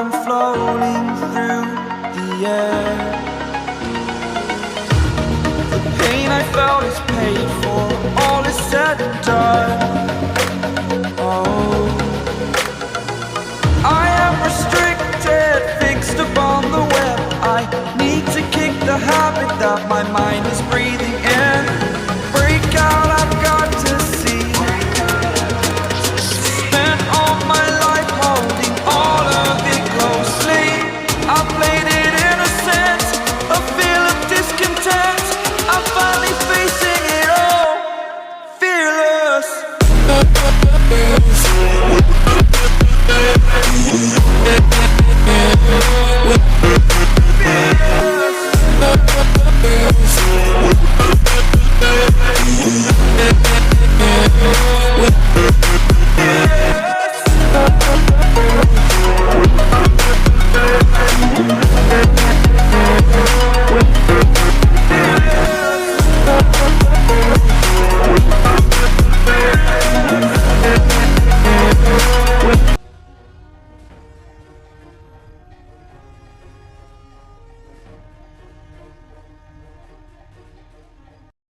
I'm floating through the air. The pain I felt is paid for, all is said and done. Oh, I am restricted, fixed upon the web. I need to kick the habit that my mind is breathing in. Break out, I've got to see. Spent all my life holding all of it closely. I played it innocent, a feel of discontent. I'm finally facing it all, fearless.